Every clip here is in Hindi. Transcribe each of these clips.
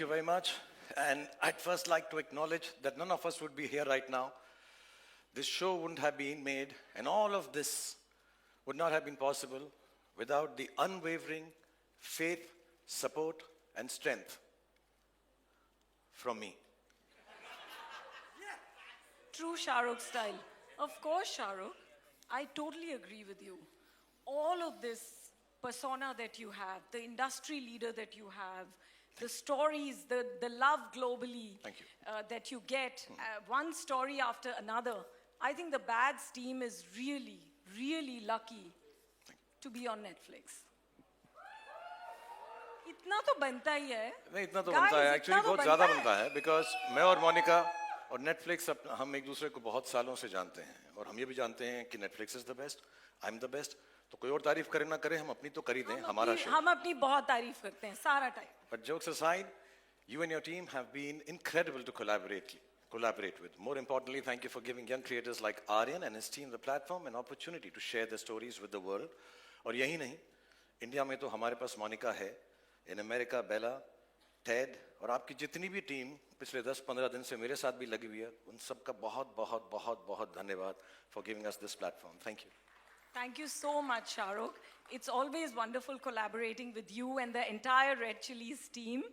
you very much. And I'd first like to acknowledge that none of us would be here right now. This show wouldn't have been made, and all of this would not have been possible without the unwavering faith, support, and strength from me. True Shahrukh style. Of course, Shahrukh. I totally agree with you. All of this persona that you have, the industry leader that you have, the stories, the love globally Thank you. That you get, one story after another. I think the Bads team is really, really lucky to be on Netflix. इतना तो बनता ही है. नहीं इतना तो बनता है, एक्चुअली बहुत ज़्यादा बनता है, बिकॉज मैं और मोनिका और नेटफ्लिक्स हम एक दूसरे को बहुत सालों से जानते हैं और हम ये भी जानते हैं कि Netflix is the best, I am the best. तो कोई और तारीफ करे ना करे, हम अपनी तो कर ही दें. हमारा शो हम अपनी बहुत तारीफ करते हैं सारा time. But jokes aside, you and your team have been incredible to collaborate with. More importantly, thank you for giving young creators like Aryan and his team the platform and opportunity to share their stories with the world. और यही नहीं, इंडिया में तो हमारे पास मोनिका है, in America Bella, Ted, और आपकी जितनी भी टीम पिछले 10-15 दिन से मेरे साथ भी लगी हुई है, उन सबका बहुत बहुत बहुत बहुत धन्यवाद for giving us this platform. Thank you. Thank you so much, Shahrukh. It's always wonderful collaborating with you and the entire Red Chillies team.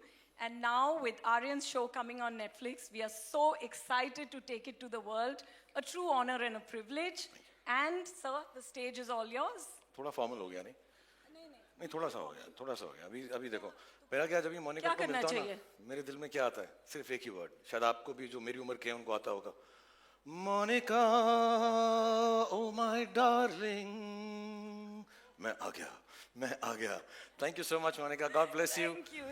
And now with Aryan's show coming on Netflix, we are so excited to take it to the world. A true honor and a privilege. And sir, the stage is all yours. थोड़ा फॉर्मल हो गया नहीं? नहीं थोड़ा सा हो गया. अभी देखो, मेरा क्या जब ये मोनिका को मिलता हूँ ना, मेरे दिल में क्या आता है? सिर्फ एक ही वर्ड. शायद आपको भी जो मेरी उम्र के हैं उनको आता होगा. Monika, oh my darling. मैं आ गया. Thank you so much, Monica. God bless you. Thank you.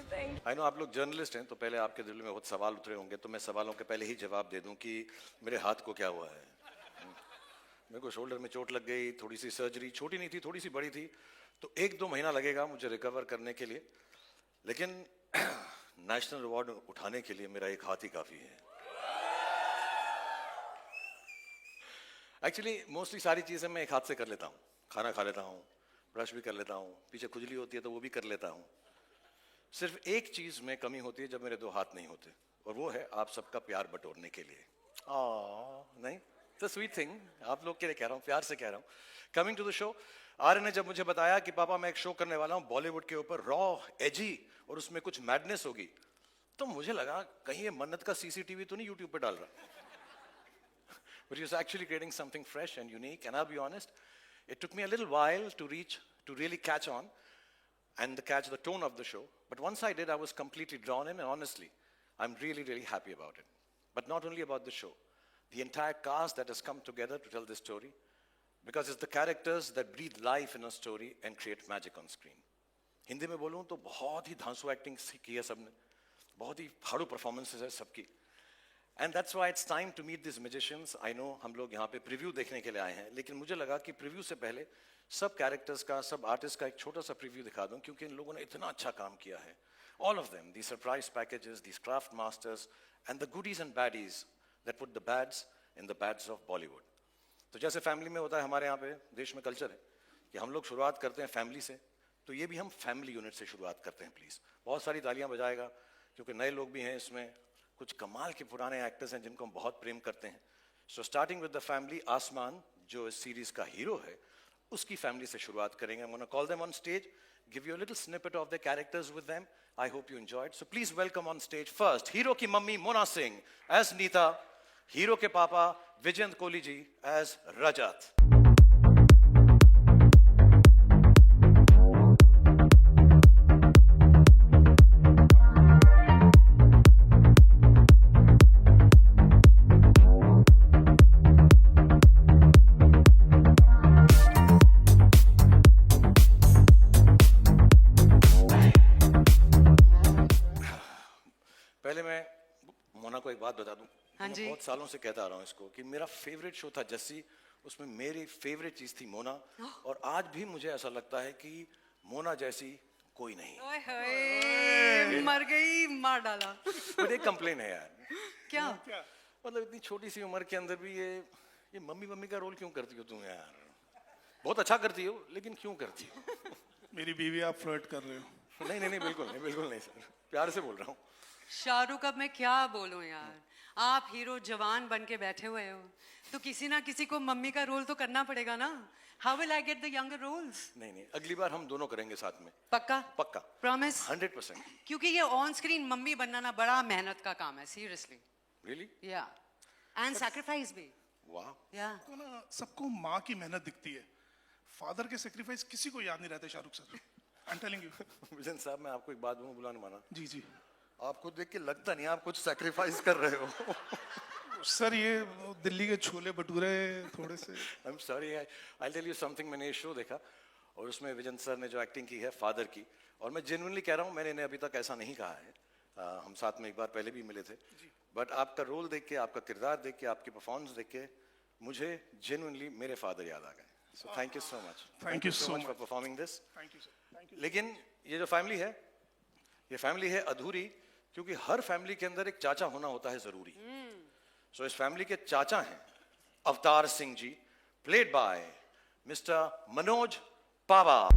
I know आप लोग जर्नलिस्ट हैं, तो पहले आपके दिल में बहुत सवाल उतरे होंगे, तो मैं सवालों के पहले ही जवाब दे दूं कि मेरे हाथ को क्या हुआ है. मेरे को शोल्डर में चोट लग गई, थोड़ी सी सर्जरी, छोटी नहीं थी, थोड़ी सी बड़ी थी, तो 1-2 महीना लगेगा मुझे रिकवर करने के लिए. लेकिन नेशनल अवार्ड उठाने के लिए मेरा एक हाथ ही काफी है. एक्चुअली मोस्टली सारी चीजें मैं एक हाथ से कर लेता हूँ. खाना खा लेता हूँ, ब्रश भी कर लेता हूँ, पीछे खुजली होती है तो वो भी कर लेता हूँ. सिर्फ एक चीज में कमी होती है जब मेरे 2 हाथ नहीं होते, और वो है आप सबका प्यार बटोरने के लिए. नहीं, तो स्वीट थिंग, आप लोग के लिए कह रहा हूँ, प्यार से कह रहा हूँ. कमिंग टू द शो, आर्य ने जब मुझे बताया कि पापा मैं एक शो करने वाला हूँ बॉलीवुड के ऊपर, रॉ, एजी, और उसमें कुछ मैडनेस होगी, तो मुझे लगा कहीं ये मन्नत का सीसीटीवी तो नहीं यूट्यूब पे डाल रहा. But he was actually creating something fresh and unique, and I'll be honest, it took me a little while to really catch on and catch the tone of the show. But once I did, I was completely drawn in, and honestly, I'm really, really happy about it. But not only about the show, the entire cast that has come together to tell this story, because it's the characters that breathe life in a story and create magic on screen. Hindi में बोलूँ तो बहुत ही धांसू एक्टिंग की है सबने, बहुत ही फाड़ू परफॉर्मेंसेस है सबकी. And that's why it's time to meet these magicians. I know हम लोग यहाँ पे प्रीव्यू देखने के लिए आए हैं, लेकिन मुझे लगा कि प्रीव्यू से पहले सब कैरेक्टर्स का, सब आर्टिस्ट का एक छोटा सा प्रीव्यू दिखा दूं, क्योंकि इन लोगों ने इतना अच्छा काम किया है. All of them, these surprise packages, these craft masters, and the goodies and baddies that put the bads in the bads of Bollywood. तो जैसे फैमिली में होता है, हमारे यहाँ पे देश में कल्चर है कि हम लोग शुरुआत करते हैं फैमिली से, तो ये भी हम फैमिली यूनिट से शुरुआत करते हैं. प्लीज़ बहुत सारी तालियां बजाएगा, क्योंकि नए लोग भी हैं इसमें, कुछ कमाल के पुराने एक्टर्स हैं जिनको हम बहुत प्रेम करते हैं. So starting with the family, आसमान जो इस सीरीज का हीरो है, उसकी फैमिली से शुरुआत करेंगे. I'm gonna call them on stage, give you a little snippet of the characters with them. I hope you enjoyed. So please welcome on stage first hero की mummy Mona Singh as Neeta, hero के पापा विजेंद्र कोहली जी as रजत. पहले मैं मोना को एक बात बता दूं. हाँ जी. बहुत सालों से कहता आ रहा हूँ इसको कि मेरा फेवरेट शो था जस्सी, उसमें मेरी फेवरेट चीज थी मोना, और आज भी मुझे ऐसा लगता है कि मोना जैसी कोई नहीं. ओए होए, मर गई, मार डाला. बट एक कंप्लेन है यार. क्या? मतलब इतनी छोटी सी उम्र के अंदर भी ये मम्मी का रोल क्यों करती हो तुम यार? बहुत अच्छा करती हो, लेकिन क्यों करती हो? मेरी बीवी आप फ्लर्ट कर रहे हो? नहीं बिल्कुल नहीं सर, प्यार से बोल रहा हूँ. शाहरुख, अब मैं क्या बोलूं यार, आप हीरो जवान बन के बैठे हुए हो, तो किसी ना किसी को मम्मी का रोल तो करना पड़ेगा ना. How will I get the younger roles? नहीं, अगली बार हम दोनों करेंगे साथ में. पक्का? पक्का. प्रॉमिस? 100%. क्योंकि ये ऑन स्क्रीन मम्मी बनना ना बड़ा मेहनत का काम है, सीरियसली. Really? या एंड सैक्रिफाइस भी. Wow. या तो ना सबको माँ की मेहनत दिखती है, फादर के सेक्रीफाइस किसी को याद नहीं रहते Shahrukh sir. I am telling you. Vision साहब, मैं आपको एक बात बोलूं, बुला नहीं माना. जी जी आपको देख के लगता नहीं आप कुछ सैक्रिफाइस कर रहे हो. सर, ये दिल्ली के छोले भटूरे थोड़े से. I am sorry. I tell you something. मैंने ये शो देखा और उसमें विजन सर ने जो एक्टिंग की है फादर की, और मैं जेन्युइनली कह रहा हूँ, मैंने इन्हें अभी तक ऐसा नहीं कहा है. हम साथ में एक बार पहले भी मिले थे, बट आपका रोल देख के, आपका किरदार देख के, आपकी परफॉर्मेंस देख के मुझे जेन्युइनली मेरे फादर याद आ गए. So thank you so much. Thank you so for much. Performing this. Thank you sir. Thank you. लेकिन ये जो फैमिली है, ये फैमिली है अधूरी, क्योंकि हर फैमिली के अंदर एक चाचा होना होता है जरूरी. सो इस फैमिली के चाचा हैं Avtar Singh ji, played by mister Manoj पावा.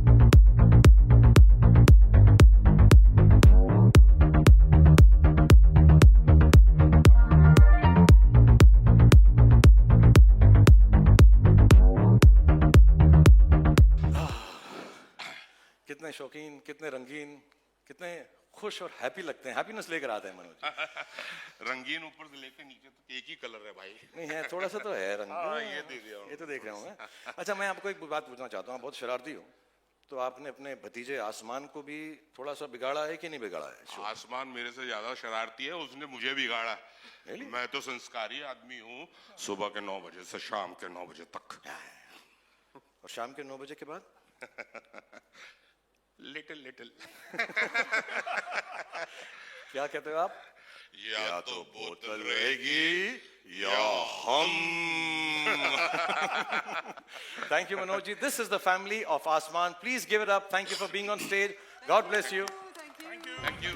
कितने शौकीन, कितने रंगीन, कितने खुश और हैप्पी लगते हैं. हैप्पीनेस लेकर आते हैं मनोज. रंगीन ऊपर से लेकर नीचे तक एक ही कलर है भाई. नहीं है, थोड़ा सा तो है रंग. हाँ, ये दे दिया. ये तो देख रहा हूँ मैं. अच्छा, मैं आपको एक बात पूछना चाहता हूँ. आप बहुत शरारती हो, तो आपने अपने भतीजे आसमान को भी थोड़ा सा बिगाड़ा है कि नहीं बिगाड़ा है? आसमान मेरे से ज्यादा शरारती है, उसने मुझे बिगाड़ा. Really? मैं तो संस्कारी आदमी हूँ. सुबह के 9 बजे से शाम के 9 बजे तक. और शाम के 9 बजे के बाद लिटिल लिटिल. क्या कहते हो आप? या तो बोतल रहेगी या हम. Thank you, Manoj ji. This is the family of Asman. Please give it up. Thank you for being on stage. God bless you. Thank you.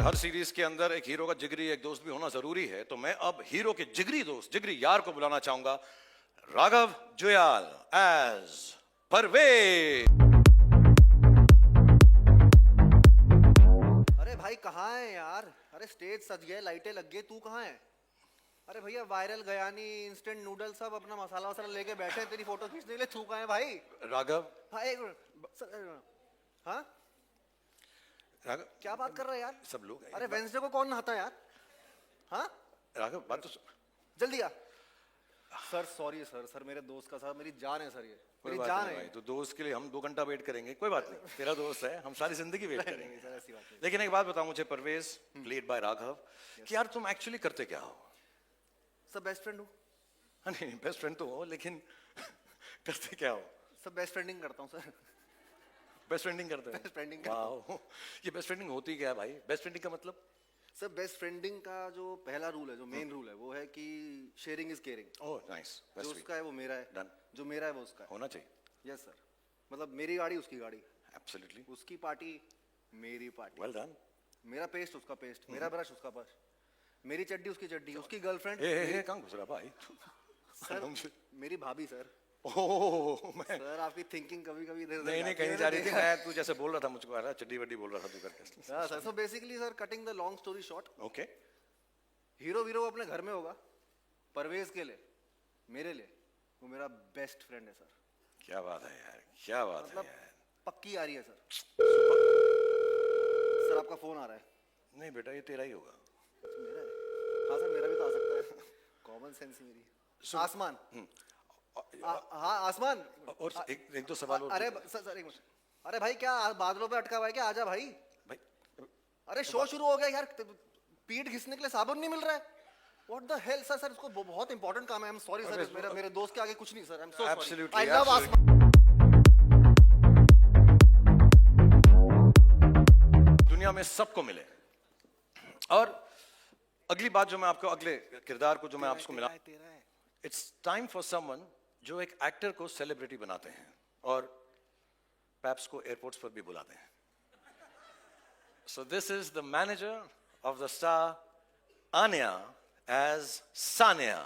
Her series के अंदर एक हीरो का जिगरी एक दोस्त भी होना जरूरी है, तो मैं अब हीरो के जिगरी दोस्त, जिगरी यार को बुलाना चाहूंगा. राघव जुयाल एज परवेज. अरे भाई कहाँ है यार? अरे स्टेज सज गए, लाइटें लग गई, तू कहाँ है? अरे भैया वायरल गयानी इंस्टेंट नूडल सब अपना मसाला वसाला लेके बैठे हैं तेरी फोटो खींचने के लिए. तू कहाँ है भाई? राघव, हाँ एक मिनट. हाँ राघव क्या बात कर रहा है यार? सब लोग. अरे वेंसडे को कौन नहाता है यार? हाँ राघव, बात तो जल्दी आ. सर सॉरी सर, सर मेरे दोस्त का साथ मेरी जान है सर, ये कोई मेरी बात जान नहीं है. भाई, तो दोस्त के लिए हम 2 घंटा वेट करेंगे. कोई बात नहीं, तेरा दोस्त है, हम सारी जिंदगी वेट नहीं, करेंगे. सर ऐसी बात नहीं. लेकिन एक बात बताओ मुझे परवेज, प्लेड बाय राघव, कि यार तुम एक्चुअली करते क्या हो? सब बेस्ट फ्रेंड हूँ. हाँ, नहीं बेस्ट फ्रेंड तो हो, लेकिन करते क्या हो? सब बेस्ट फ्रेंडिंग करता हूँ सर. बेस्ट फ्रेंडिंग करते हो? Best friending करता वाह, ये बेस्ट फ्रेंडिंग होती क्या है भाई? बेस्ट फ्रेंडिंग का मतलब? सर बेस्ट फ्रेंडिंग का जो पहला रूल है, जो मेन रूल है, वो है कि sharing is caring. Oh nice. जो उसका है वो मेरा है. Done. जो मेरा है वो उसका है. होना चाहिए. Yes sir. मतलब मेरी गाड़ी उसकी गाड़ी, एब्सोल्युटली. उसकी पार्टी मेरी पार्टी, वेल डन. मेरा पेस्ट उसका पेस्ट, मेरा ब्रश उसका ब्रश, मेरी चड्डी उसकी चड्डी, उसकी गर्लफ्रेंड ए कहाँ घुस रहा भाई? सर मेरी भाभी सर. ओह मैं सर आपकी थिंकिंग कभी कभी इधर नहीं कहीं जा रही थी. मैं तू जैसे बोल रहा था मुझको आ रहा चड्डी वड्डी बोल रहा था तू करके. हाँ sir. So basically sir, cutting the long story short, okay. Hero वीरो अपने घर में होगा. परवेज के लिए, मेरे लिए वो मेरा बेस्ट फ्रेंड है सर. क्या बात है यार, क्या बात है मतलब यार. पक्की आ रही है सर. सर आपका फोन आ रहा है. नहीं बेटा, ये तेरा ही होगा. मेरा है? हाँ सर मेरा भी तो आ सकता है. कॉमन सेंस मेरी. आसमान. हाँ आसमान. और एक दो सवाल और. अरे सर एक मिनट. अरे भाई क्या बादलों पे अटका हुआ है क्या? आजा भाई. भाई अरे शो शुरू हो गया यार, पीठ घिसने के लिए साबुन नहीं मिल रहा है. What the hell sir? Sir इसको बहुत इंपॉर्टेंट काम है. I'm sorry सर, मेरे दोस्त के आगे कुछ नहीं sir. I'm so sorry. Absolutely, I love absolutely. आसमान. दुनिया में सबको मिले. और अगली बात जो मैं आपको, अगले किरदार को जो मैं आपको मिला, इट्स टाइम फॉर समवन जो एक एक्टर को सेलिब्रिटी बनाते हैं और पैप्स को एयरपोर्ट्स पर भी बुलाते हैं. So this is the manager of the star Anya as Sania.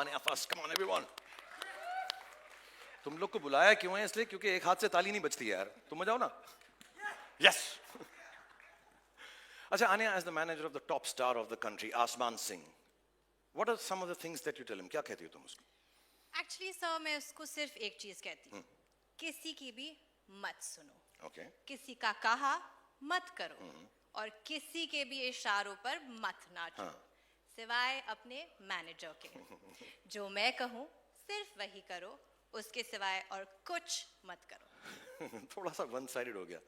Anya first. Come on, everyone. तुम लोग को बुलाया क्यों है? इसलिए क्योंकि एक हाथ से ताली नहीं बजती है यार. तुम मजाओ ना. Yes. अच्छा, Anya, as the manager of the top star of the country, Asman Singh, what are some of the things that you tell him? क्या कहती हो तुम उसको? एक्चुअली सर मैं उसको सिर्फ एक चीज कहती हूँ, किसी की भी मत सुनो, Okay. किसी का कहा मत करो और किसी के भी इशारों पर मत नाचो, सिवाय अपने मैनेजर के. जो मैं कहूँ सिर्फ वही करो, उसके सिवाय और कुछ मत करो. थोड़ा सा वन साइडेड हो गया,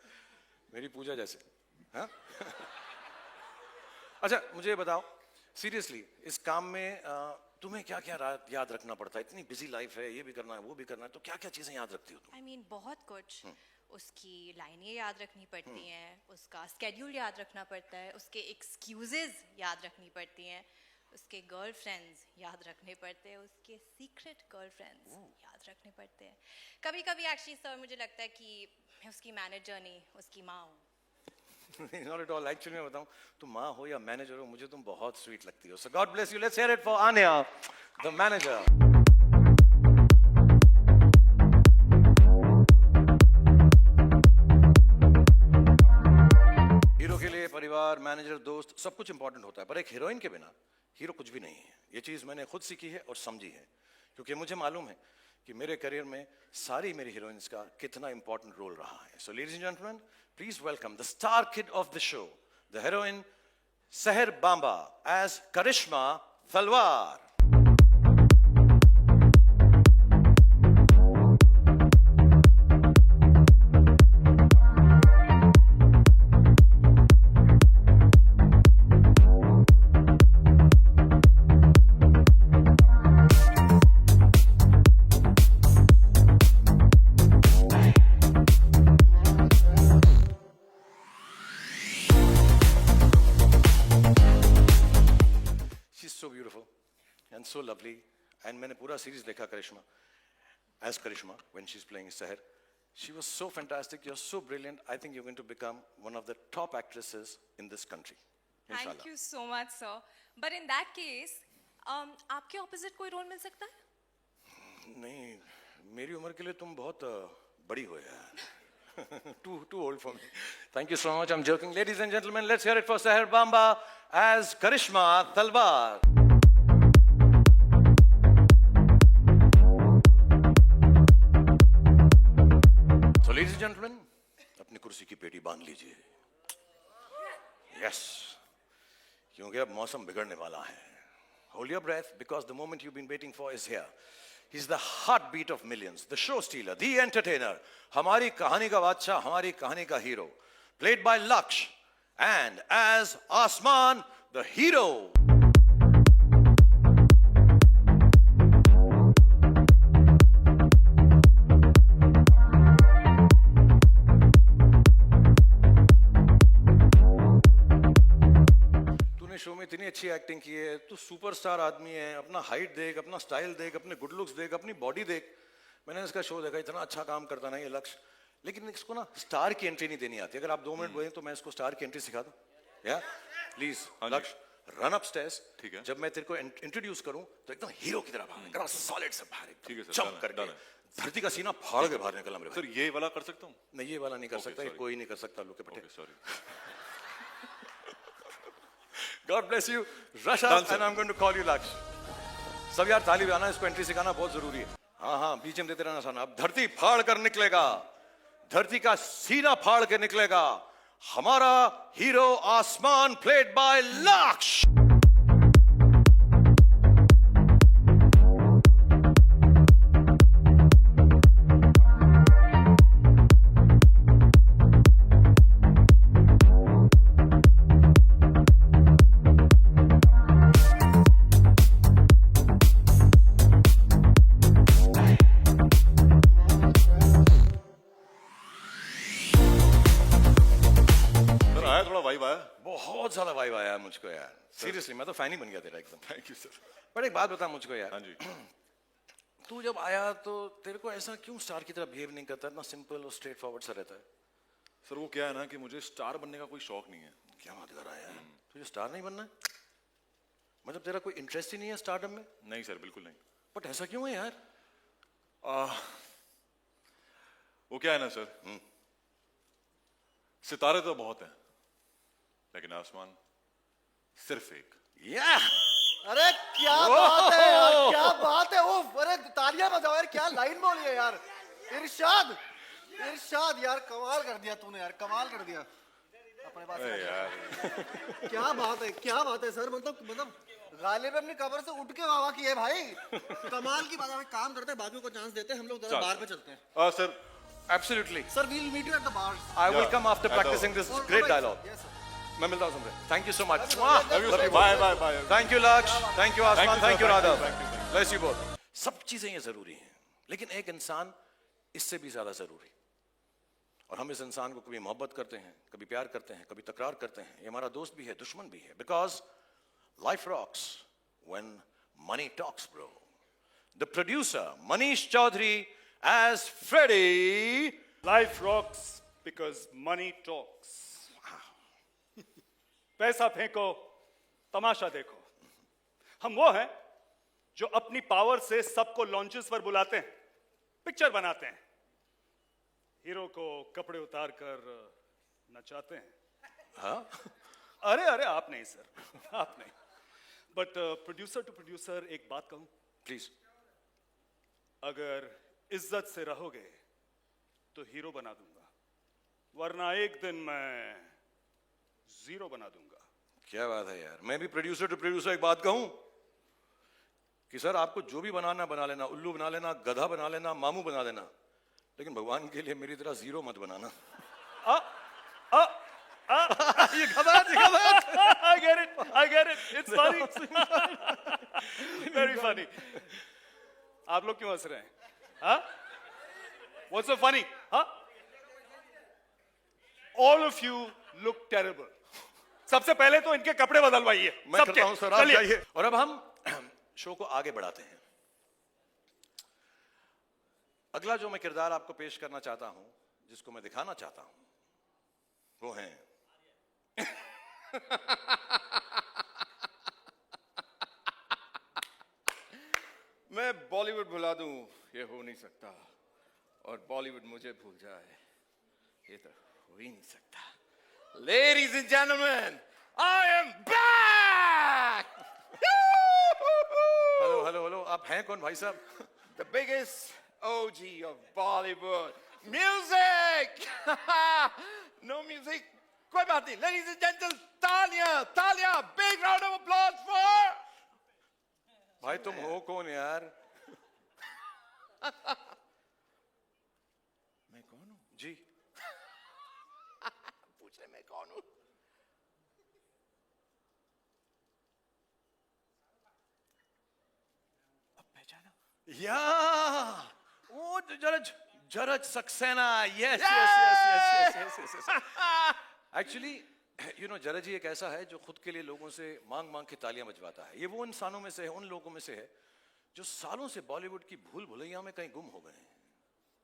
मेरी पूजा जैसे. हाँ? अच्छा, मुझे ये बताओ, सीरियसली इस काम में तुम्हें क्या क्या याद रखना पड़ता है? इतनी बिजी लाइफ है, ये भी करना है, वो भी करना है, तो क्या क्या चीजें याद रखती हो तुम? आई मीन बहुत कुछ. उसकी लाइनें याद रखनी पड़ती हैं, उसका स्केड्यूल याद रखना पड़ता है, उसके एक्सक्यूजेज याद रखनी पड़ती हैं, उसके गर्लफ्रेंड्स याद रखने पड़ते हैं, उसके सीक्रेट गर्लफ्रेंड्स याद रखने पड़ते हैं. कभी कभी एक्चुअली सर मुझे लगता है कि मैं उसकी मैनेजर नहीं, उसकी माँ हूँ. Not at all. Actually, मैं बताऊं, तुम माँ हो या मैनेजर हो, मुझे तुम बहुत स्वीट लगती हो. So God bless you. Let's hear it for Anya, the manager. Hero के लिए परिवार, मैनेजर, दोस्त सब कुछ इंपॉर्टेंट होता है, पर एक हीरोइन के बिना हीरो कुछ भी नहीं है. ये चीज मैंने खुद सीखी है और समझी है, क्योंकि मुझे मालूम है कि मेरे करियर में सारी मेरी हीरोइंस का कितना इंपॉर्टेंट रोल रहा है. So ladies and gentlemen, please welcome the star kid of the show, the heroine Seher Bamba as Karishma Talwar. So beautiful and so lovely, and मैंने पूरा सीरीज देखा करिश्मा as Karishma when she's playing Seher. She was so fantastic. You're so brilliant. I think you're going to become one of the top actresses in this country. Thank Inshallah. you so much, sir. But in that case, आपके opposite कोई role मिल सकता है? नहीं, मेरी उम्र के लिए तुम बहुत बड़ी हो यार. too old for me. Thank you so much. I'm joking. Ladies and gentlemen, let's hear it for Seher Bamba as Karishma Talwar. So, ladies and gentlemen, अपनी कुर्सी की पेटी बांध लीजिए. Yes, क्योंकि अब मौसम बिगड़ने वाला है. Hold your breath, because the moment you've been waiting for is here. He's the heartbeat of millions, the show stealer, the entertainer, हमारी कहानी का बादशाह, हमारी कहानी का hero, played by Laksh, and as Asman, the hero. तूने शो में इतनी अच्छी एक्टिंग की है, तू सुपरस्टार आदमी है. अपना हाइट देख, अपना स्टाइल देख, अपने गुड लुक्स देख, अपनी बॉडी देख. मैंने इसका शो देखा, इतना अच्छा काम करता ना ये लक्ष्य, लेकिन इसको ना स्टार की एंट्री नहीं देनी आती. अगर आप 2 मिनट बोले तो मैं इसको स्टार की एंट्री सिखा दूं. या प्लीज लक्ष्य, रन अप स्टेयर्स. ठीक है. जब मैं तेरे को इंट्रोड्यूस करूं तो एकदम हीरो की तरह भाग, एकदम सॉलिड से बाहर, ठीक है सर, जंप done है, करके done है. धरती का सीना फाड़ के बाहर निकलना मेरे भाई. सर ये वाला कर सकता हूँ? नहीं, ये वाला नहीं कर सकता, ये sorry. कोई नहीं कर सकता. लोग के पटे. Sorry. God bless you. Rush Done, up sir. and I'm going to call you Laksh. सब यार ताली बजाना, इसको एंट्री सिखाना बहुत जरूरी है. हाँ हाँ, बीच में देते रहना साना. अब धरती फाड़ कर निकलेगा, धरती का सीना फाड़ के निकलेगा हमारा हीरो आसमान, प्लेड बाय लक्ष्य. सर आया थोड़ा वाइब आया. बहुत ज्यादा वाइब आया है मुझको यार. सीरियसली मैं तो फैन ही बन गया तेरा एकदम. Thank you sir. पर एक बात बता मुझको यार, हाँ जी. तू जब आया तो तेरे को ऐसा क्यों स्टार की तरह बिहेव नहीं करता, इतना सिंपल और स्ट्रेट फॉरवर्ड सा रहता है? सर वो क्या है ना कि मुझे स्टार बनने का कोई शौक नहीं है. क्या बात कर रहा है यार, तुझे स्टार नहीं बनना है? मतलब तेरा कोई इंटरेस्ट ही नहीं है स्टारडम में? नहीं सर, बिल्कुल नहीं। बट ऐसा क्यों है यार? वो क्या है ना सर, सितारे तो बहुत हैं, लेकिन आसमान सिर्फ एक। या अरे क्या बात है यार, क्या बात है। वो अरे तालियां बजाओ यार, क्या लाइन बोली है यार। इरशाद, इरशाद यार, कमाल कर दिया तूने यार, कमाल कर दिया। अपने पास अरे यार, क्या बात है, क्या बात है सर। मतलब गालिब अपनी कब्र से उठ के वाह की है भाई। कमाल की बात है। काम करते हैं, बाकियों को चांस देते हैं, हम लोग जरा बार पे चलते हैं। Sir absolutely sir we'll meet you at the bar. I will come after at the- practising this great dialogue. Yes sir. मैं मिलता हूं तुमसे। Thank you so much. Bye bye bye. Thank you Lakshya, thank you Aasmaan, sir, thank you thank you, Radha, thank you, thank you. Bless you both. सब चीजें ये जरूरी हैं, लेकिन एक इंसान इससे भी ज्यादा जरूरी। और हम इस इंसान को कभी मोहब्बत करते हैं, कभी प्यार करते हैं, कभी तकरार करते हैं। ये हमारा दोस्त भी है, दुश्मन भी है। Because life rocks when money talks bro. The producer Manish Chaudhary as Freddy. Life rocks because money talks. पैसा फेंको, तमाशा देखो। हम वो हैं जो अपनी पावर से सबको लॉन्चेस पर बुलाते हैं, पिक्चर बनाते हैं, हीरो को कपड़े उतार कर नचाते हैं। हाँ, अरे अरे आप नहीं सर, आप नहीं। बट प्रोड्यूसर टू प्रोड्यूसर एक बात कहूं, प्लीज। अगर इज्जत से रहोगे तो हीरो बना दूंगा, वरना एक दिन मैं जीरो बना दूंगा। क्या बात है यार। मैं भी प्रोड्यूसर टू प्रोड्यूसर एक बात कहूं कि सर आपको जो भी बनाना बना लेना, उल्लू बना लेना, गधा बना लेना, मामू बना लेना, लेकिन भगवान के लिए मेरी तरह जीरो मत बनाना। ये गधा I get it, it's funny, very funny। आप लोग क्यों हंस रहे हैं? हाँ? What's so funny? हाँ? All of you look terrible। सबसे पहले तो इनके कपड़े बदलवाइए। मैं करता हूं सर, आप जाइए। और अब हम शो को आगे बढ़ाते हैं। अगला जो मैं किरदार आपको पेश करना चाहता हूं, जिसको मैं दिखाना चाहता हूं, वो है मैं बॉलीवुड भुला दूं, ये हो नहीं सकता, और बॉलीवुड मुझे भूल जाए, ये तो हो ही नहीं सकता। Ladies and gentlemen, I am back! Hello hello hello, आप हैं कौन भाई साहब? The biggest OG of Bollywood. Music! No music? कोई बात नहीं। Ladies and gentlemen, तालियां, big round of applause for... भाई तुम हो कौन यार? मैं कौन हूँ? जी पूछ रहे मैं कौन हूँ? अब पहचाना? या वो George Saxena. Yes actually you know George एक ऐसा है जो खुद के लिए लोगों से मांग मांग के तालियां बजवाता है। ये वो इंसानों में से है, उन लोगों में से है जो सालों से बॉलीवुड की भूल भुलैया में कहीं गुम हो गए हैं,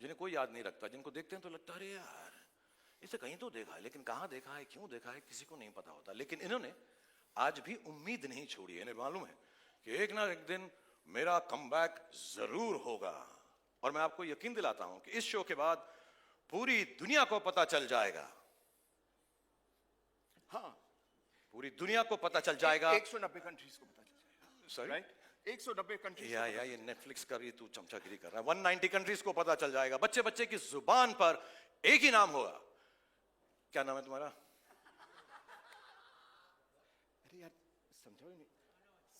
जिन्हें कोई याद नहीं रखता, जिनको देखते हैं तो लगता है अरे यार इसे कहीं तो देखा है, लेकिन कहाँ देखा है, क्यों देखा है, किसी को नहीं पता होता। लेकिन इन्होंने आज भी उम्मीद नहीं छोड़ी है। इन्हें मालूम है कि एक ना एक दिन मेरा कमबैक जरूर होगा। और मैं आपको यकीन दिलाता हूं कि इस शो के बाद पूरी दुनिया को पता चल जाएगा। हाँ, पूरी दुनिया को पता चल जाएगा। 190 कंट्रीज को पता चल जाएगा। Sorry, right? 190 कंट्रीज। या ये नेटफ्लिक्स का भी तू चमचागिरी कर रहा है। 190 कंट्रीज को पता चल जाएगा। बच्चे बच्चे की जुबान पर एक ही नाम होगा। क्या नाम है तुम्हारा? अरे यार समझो ही नहीं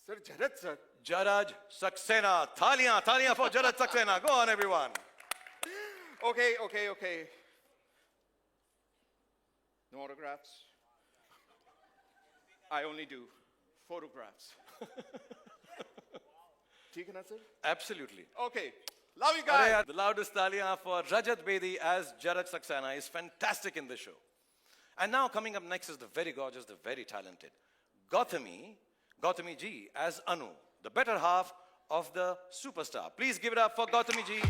sir. George sir. George Saxena. तालियां for George Saxena. Go on everyone. Okay. No autographs. I only do photographs. ठीक है ना sir? Absolutely. Okay. Love you guys. The loudest talia for Rajat Bedi as Jaraj Saxena is fantastic in this show. And now coming up next is the very gorgeous, the very talented Gautami Ji as Anu, the better half of the superstar. Please give it up for Gautami Ji.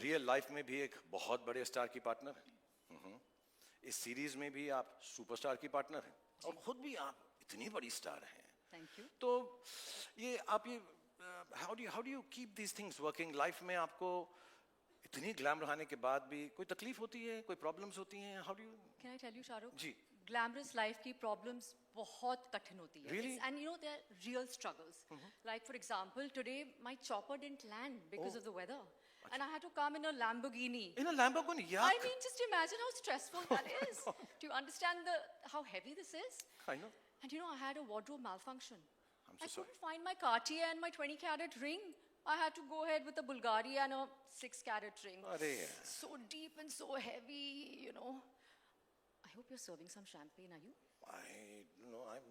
Real life में भी एक बहुत बड़े स्टार की पार्टनर है। इस सीरीज में भी आप सुपरस्टार की पार्टनर हैं और खुद भी आप इतनी बड़ी स्टार हैं। Thank you. तो ये आप ये how do you keep these things working life में? आपको इतनी ग्लैम रहने के बाद भी कोई तकलीफ होती है, कोई प्रॉब्लम्स होती हैं? How do you? Can I tell you, Shahrukh? जी। Glamorous life की problems बहुत कठिन होती है. Really? And you know, there are real struggles. Like, for example, today my chopper didn't land because of the weather. And I had to come in a Lamborghini. In a Lamborghini, yeah. I mean, just imagine how stressful that is. Do you understand how heavy this is? I know. And you know, I had a wardrobe malfunction. I'm I so sorry. couldn't find my Cartier and my 20-carat ring. I had to go ahead with a Bulgari and a 6-carat ring. Arey. So deep and so heavy, you know. I hope you're serving some champagne, are you?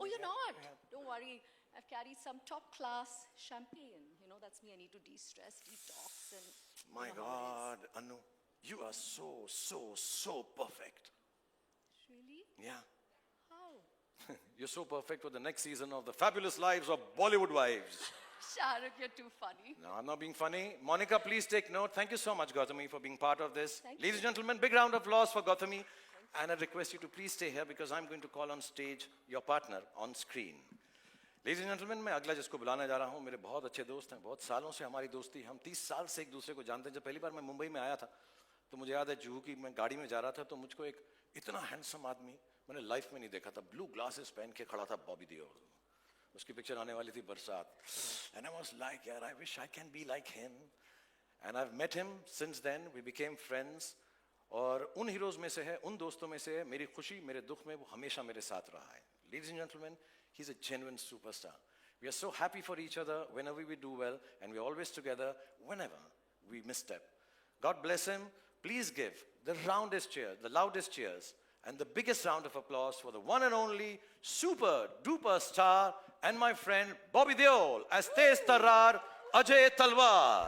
Oh, you're not? Don't worry. I've carried some top-class champagne. You know, that's me. I need to de-stress, detox, and... My you know how it God, Anu, you are so perfect. is. Really? Yeah. How? You're so perfect for the next season of The Fabulous Lives of Bollywood Wives. Shahrukh, you're too funny. No, I'm not being funny. Monica, please take note. Thank you so much, Gautami, for being part of this. Thank Ladies and gentlemen, big round of applause for Gautami. And I request you to please stay here because I'm going to call on stage your partner on screen. Ladies and gentlemen, मैं अगला जिसको बुलाने जा रहा हूँ, मेरे बहुत अच्छे दोस्त हैं, बहुत सालों से हमारी दोस्ती, हम 30 साल से एक दूसरे को जानते हैं। जब पहली बार मैं मुंबई में आया था, तो मुझे याद है जुहू की मैं गाड़ी में जा रहा था, तो मुझको एक इतना हैंडसम आदमी मैंने लाइफ में नहीं देखा था। ब्लू ग्लासेस पहन के खड़ा था, बॉबी देओल। उसकी पिक्चर आने वाली थी बरसात, and I was like, यार, I wish I can be like him. And I've met him since then. We became friends. और उन हीरोज में से है, उन दोस्तों में से है, मेरी खुशी मेरे दुख में वो हमेशा मेरे साथ रहा है। Ladies and gentlemen, he's a genuine superstar. We are so happy for each other whenever we do well, and we're always together whenever we misstep. God bless him. Please give the roundest cheer, the loudest cheers, and the biggest round of applause for the one and only super duper star and my friend Bobby Deol as Tez Tarrar, Ajay Talwar.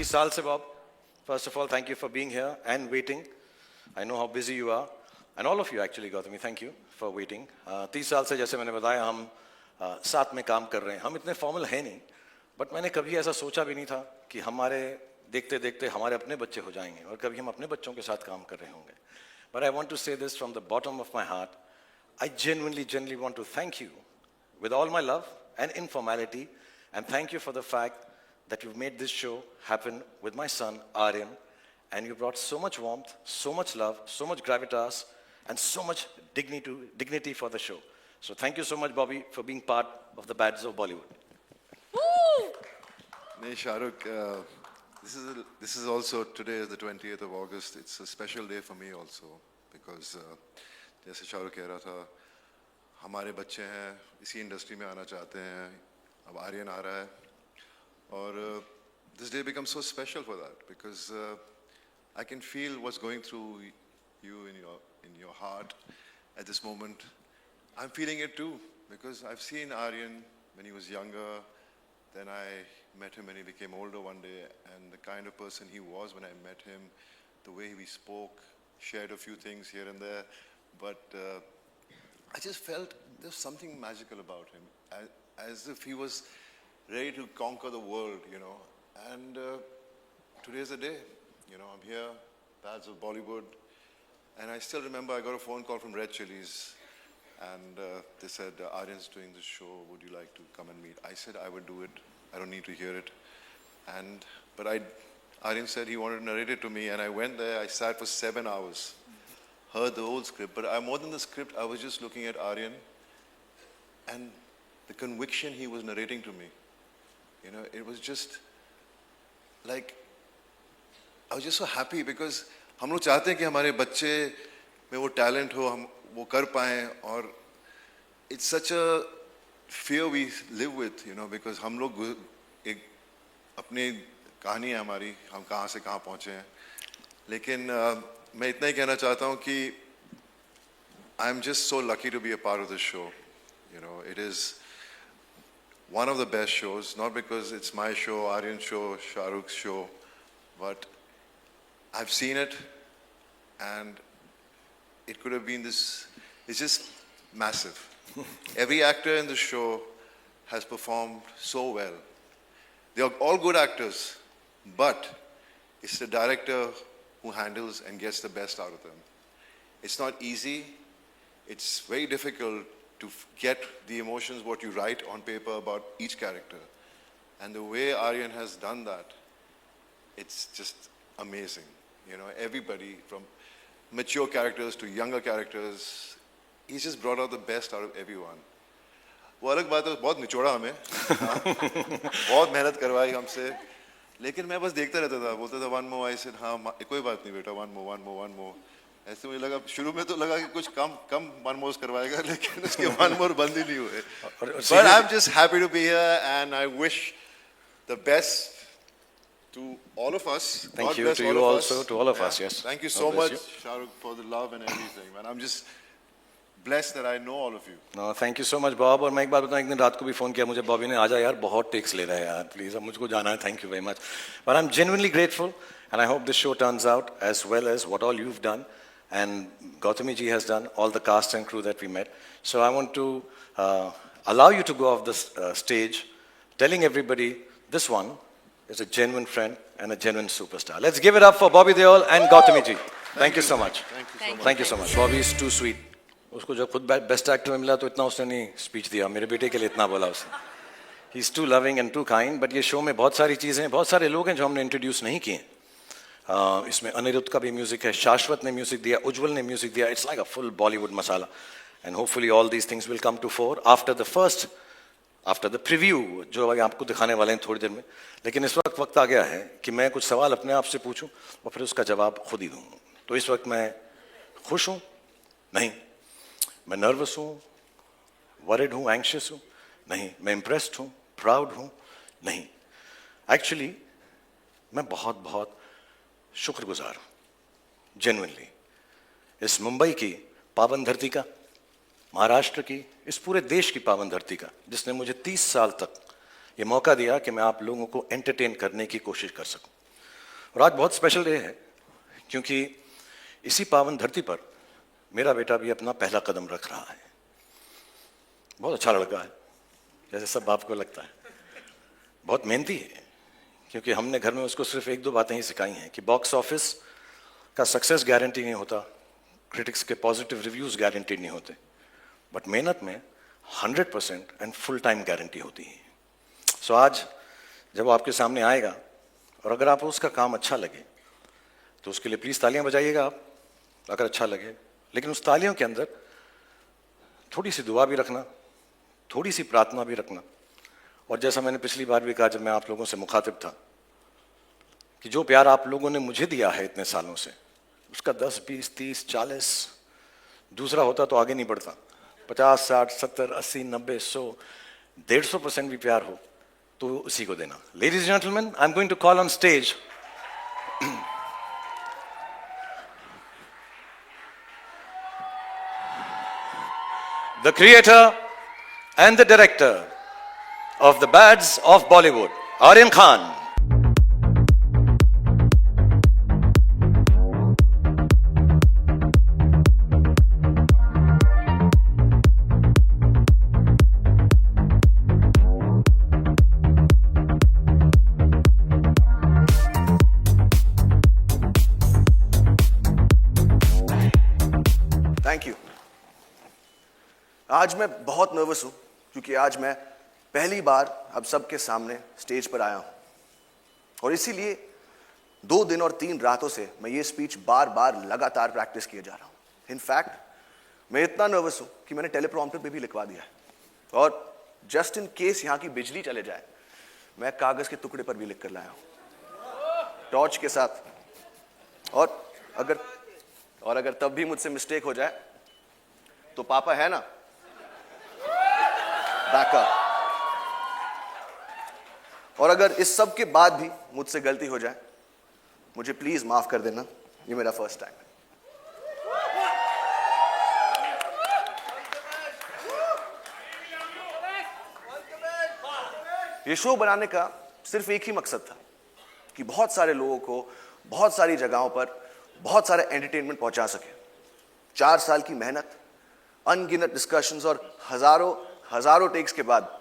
साल से Bob, first of all, thank you for being here and waiting. I know how busy you are, and all of you actually, Gautami, thank you for waiting. 30 साल से जैसे मैंने बताया हम साथ में काम कर रहे हैं। हम इतने फॉर्मल हैं नहीं, बट मैंने कभी ऐसा सोचा भी नहीं था कि हमारे देखते देखते हमारे अपने बच्चे हो जाएंगे और कभी हम अपने बच्चों के साथ काम कर रहे होंगे। But I want to say this from the bottom of my heart. I genuinely want to thank you with all my love and informality, and thank you for the fact that you've made this show happen with my son, Aryan, and you brought so much warmth, so much love, so much gravitas, and so much dignity for the show. So thank you so much, Bobby, for being part of the Bads of Bollywood. Woo! Nee, Shahrukh, this is also, today is the 20th of August. It's a special day for me also, because जैसे शाहरुख कह रहा था, हमारे बच्चे हैं, इसी इंडस्ट्री में आना चाहते हैं, अब आर्यन आ रहा है, और this day becomes so special for that, because I can feel what's going through you in your heart at this moment. I'm feeling it too, because I've seen Aryan when he was younger, then I met him when he became older one day, and the kind of person he was when I met him, the way we spoke, shared a few things here and there, but I just felt there's something magical about him, as if he was ready to conquer the world, and today's the day, I'm here, Bads of Bollywood, and I still remember I got a phone call from Red Chillies, and they said, Aryan's doing this show, would you like to come and meet? I said I would do it, I don't need to hear it, but Aryan said he wanted to narrate it to me, and I went there, I sat for 7 hours, heard the whole script, but more than the script, I was just looking at Aryan, and the conviction he was narrating to me, it was just like, I was just so happy, because हम लोग चाहते हैं कि हमारे बच्चे में वो talent हो, हम वो कर पाएं, और it's such a fear we live with, because हम लोग एक अपनी कहानी है हमारी, हम कहाँ से कहाँ पहुँचे हैं, लेकिन मैं इतना ही कहना चाहता हूँ कि I am just so lucky to be a part of this show. You know, it is one of the best shows, not because it's my show, Aryan's show, Shahrukh's show, but I've seen it and it could have been this, it's just massive. Every actor in the show has performed so well. They are all good actors, but it's the director who handles and gets the best out of them. It's not easy. It's very difficult to get the emotions what you write on paper about each character. And the way Aryan has done that, it's just amazing. You know, everybody from mature characters to younger characters, he's just brought out the best out of everyone. वो अलग बात है, बहुत निचोड़ा हमें, बहुत मेहनत करवाई हमसे, लेकिन मैं बस देखता रहता था, बोलता था one more, I said हाँ कोई बात नहीं बेटा, one more. ऐसे मुझे लगा, शुरू में तो लगा कि कुछ कम one more करवाएगा, लेकिन उसके one more बंद ही नहीं हुए. But I'm just happy to be here and I wish the best to all of us. Thank God you bless to all you of also, us. to all of Yeah. us, yes. Thank you God so bless much, you. Shahrukh, for the love and everything, man. I'm just blessed that I know all of you. No, thank you so much, Bob. और मैं एक बात बताऊं, एक दिन रात को भी फोन किया मुझे बॉबी ने, आजा यार बहुत टेक्स ले रहा है यार, प्लीज अब मुझको जाना है, thank you very much. But I'm genuinely grateful and I hope this show turns out as well as what all you've done and Gautami ji has done, all the cast and crew that we met. So I want to allow you to go off the stage telling everybody this one is a genuine friend and a genuine superstar. Let's give it up for Bobby Deol and Gautami ji. Thank you so much. Thank you so much. Bobby is too sweet. उसको जब खुद बेस्ट एक्टर में मिला तो इतना उसने नहीं स्पीच दिया, मेरे बेटे के लिए इतना बोला उसने. He is too loving and too kind. But ये शो में बहुत सारी चीज़ें हैं, बहुत सारे लोग हैं जो हमने इंट्रोड्यूस नहीं किए. इसमें अनिरुद्ध का भी म्यूजिक है, शाश्वत ने म्यूजिक दिया, उज्जवल ने म्यूजिक दिया. It's like a full Bollywood masala and hopefully all these things will come to fore after the preview जो अभी आपको दिखाने वाले हैं थोड़ी देर में. लेकिन इस वक्त आ गया है कि मैं कुछ सवाल अपने आप से पूछूं और फिर उसका जवाब खुद ही दूं. तो इस वक्त मैं खुश हूं? नहीं. मैं नर्वस हूं, वरिड हूं, एंग्शियस हूं? नहीं. मैं इम्प्रेस्ड हूं, प्राउड हूं? नहीं. एक्चुअली मैं बहुत बहुत शुक्रगुजार हूं, जेन्युइनली, इस मुंबई की पावन धरती का, महाराष्ट्र की, इस पूरे देश की पावन धरती का, जिसने मुझे 30 साल तक ये मौका दिया कि मैं आप लोगों को एंटरटेन करने की कोशिश कर सकूं. और आज बहुत स्पेशल डे है क्योंकि इसी पावन धरती पर मेरा बेटा भी अपना पहला कदम रख रहा है. बहुत अच्छा लड़का है, जैसे सब बाप को लगता है. बहुत मेहनती है क्योंकि हमने घर में उसको सिर्फ 1-2 बातें ही सिखाई हैं कि बॉक्स ऑफिस का सक्सेस गारंटी नहीं होता, क्रिटिक्स के पॉजिटिव रिव्यूज गारंटी नहीं होते, बट मेहनत में 100% एंड फुल टाइम गारंटी होती है. सो आज जब वो आपके सामने आएगा और अगर आपको उसका काम अच्छा लगे तो उसके लिए प्लीज़ तालियां बजाइएगा आप, अगर अच्छा लगे. लेकिन उस तालियों के अंदर थोड़ी सी दुआ भी रखना, थोड़ी सी प्रार्थना भी रखना. और जैसा मैंने पिछली बार भी कहा जब मैं आप लोगों से मुखातिब था कि जो प्यार आप लोगों ने मुझे दिया है इतने सालों से, उसका 10, 20, 30, 40 दूसरा होता तो आगे नहीं बढ़ता. 50, 60, 70, 80, 90, 100, 150% भी प्यार हो तो उसी को देना. Ladies and gentleman, I am going to call on stage the creator and the director of the Bads of Bollywood, Aryan Khan. Thank you. आज मैं बहुत नर्वस हूं क्योंकि आज मैं पहली बार अब सबके सामने स्टेज पर आया हूं और इसीलिए 2 दिन और 3 रातों से मैं ये स्पीच बार बार लगातार प्रैक्टिस किए जा रहा हूं. इनफैक्ट मैं इतना नर्वस हूं कि मैंने टेलीप्रॉम्प्टर पे भी लिखवा दिया है और जस्ट इन केस यहां की बिजली चले जाए मैं कागज के टुकड़े पर भी लिख कर लाया हूं टॉर्च के साथ. और अगर तब भी मुझसे मिस्टेक हो जाए तो पापा है ना बैकअप. और अगर इस सब के बाद भी मुझसे गलती हो जाए मुझे प्लीज माफ कर देना. ये मेरा फर्स्ट टाइम है। ये शो बनाने का सिर्फ एक ही मकसद था कि बहुत सारे लोगों को बहुत सारी जगहों पर बहुत सारे एंटरटेनमेंट पहुंचा सके। 4 साल की मेहनत, अनगिनत डिस्कशंस और हजारों टेक्स के बाद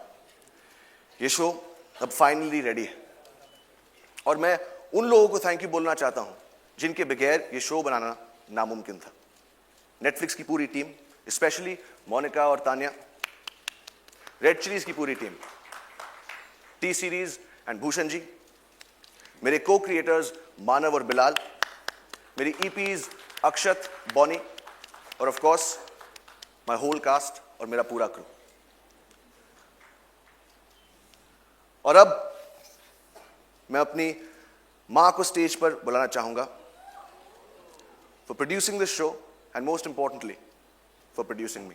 ये शो अब फाइनली रेडी है। और मैं उन लोगों को थैंक यू बोलना चाहता हूं जिनके बगैर ये शो बनाना नामुमकिन था। नेटफ्लिक्स की पूरी टीम, स्पेशली मोनिका और तानिया, रेड चिलीज की पूरी team, T series and Bhushan ji, मेरे को क्रिएटर्स मानव और बिलाल, मेरी ईपीज अक्षत, बॉनी और of course my whole cast और मेरा पूरा क्रू। और अब मैं अपनी मां को स्टेज पर बुलाना चाहूंगा for producing this show and most importantly for producing me.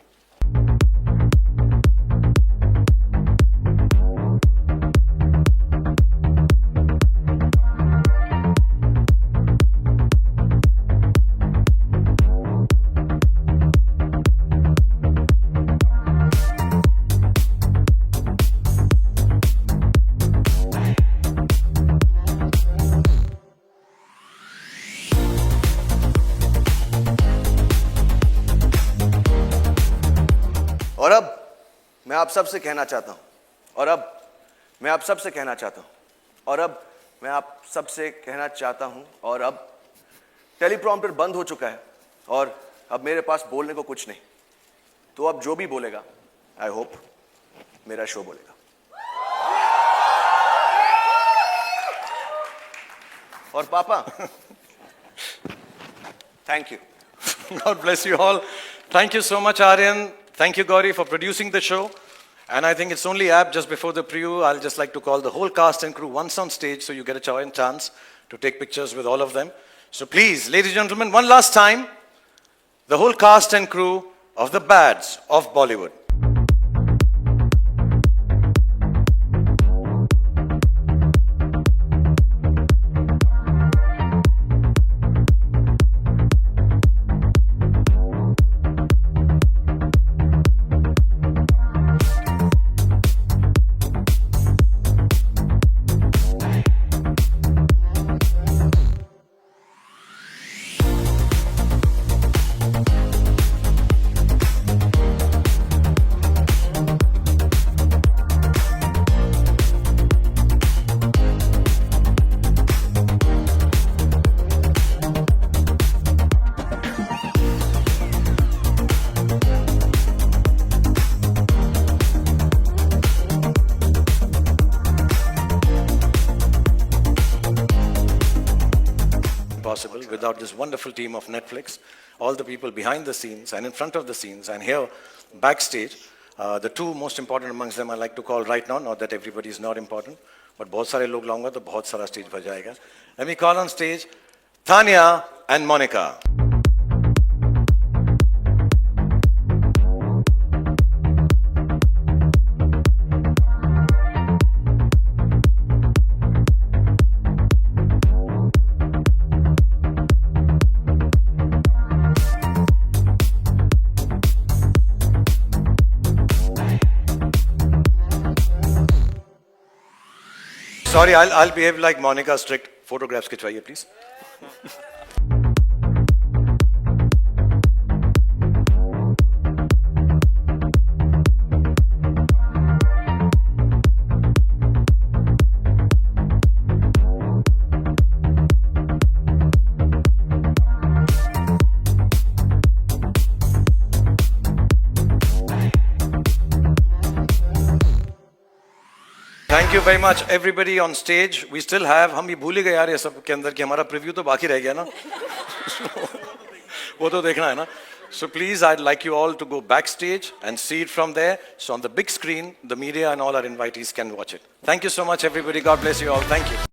और अब मैं आप सबसे कहना चाहता हूं, और अब मैं आप सबसे कहना चाहता हूं, और अब मैं आप सबसे कहना चाहता हूं, और अब टेलीप्रॉम्प्टर बंद हो चुका है और अब मेरे पास बोलने को कुछ नहीं। तो अब जो भी बोलेगा, आई होप मेरा शो बोलेगा। और पापा, thank you. God bless you all. Thank you so much, Aryan. Thank you, Gauri, for producing the show. And I think it's only apt, just before the preview, I'll just like to call the whole cast and crew once on stage so you get a chance to take pictures with all of them. So please, ladies and gentlemen, one last time, the whole cast and crew of the Bads of Bollywood. Possible without this wonderful team of Netflix, all the people behind the scenes and in front of the scenes and here backstage. The two most important amongst them I like to call right now, not that everybody is not important, but बहुत सारे लोग लाऊंगा तो बहुत सारा stage भर जाएगा. Let me call on stage Tanya and Monica. Sorry, I'll behave like Monica, strict. Photographs खिंचवाइए please. Thank you very much, everybody on stage. We still have, हम भी भूल ही गए यार ये सब के अंदर कि हमारा प्रीव्यू तो बाकी रह गया ना. वो तो देखना है ना. So please, I'd like you all to go backstage and see it from there. So on the big screen, the media and all our invitees can watch it. Thank you so much, everybody. God bless you all. Thank you.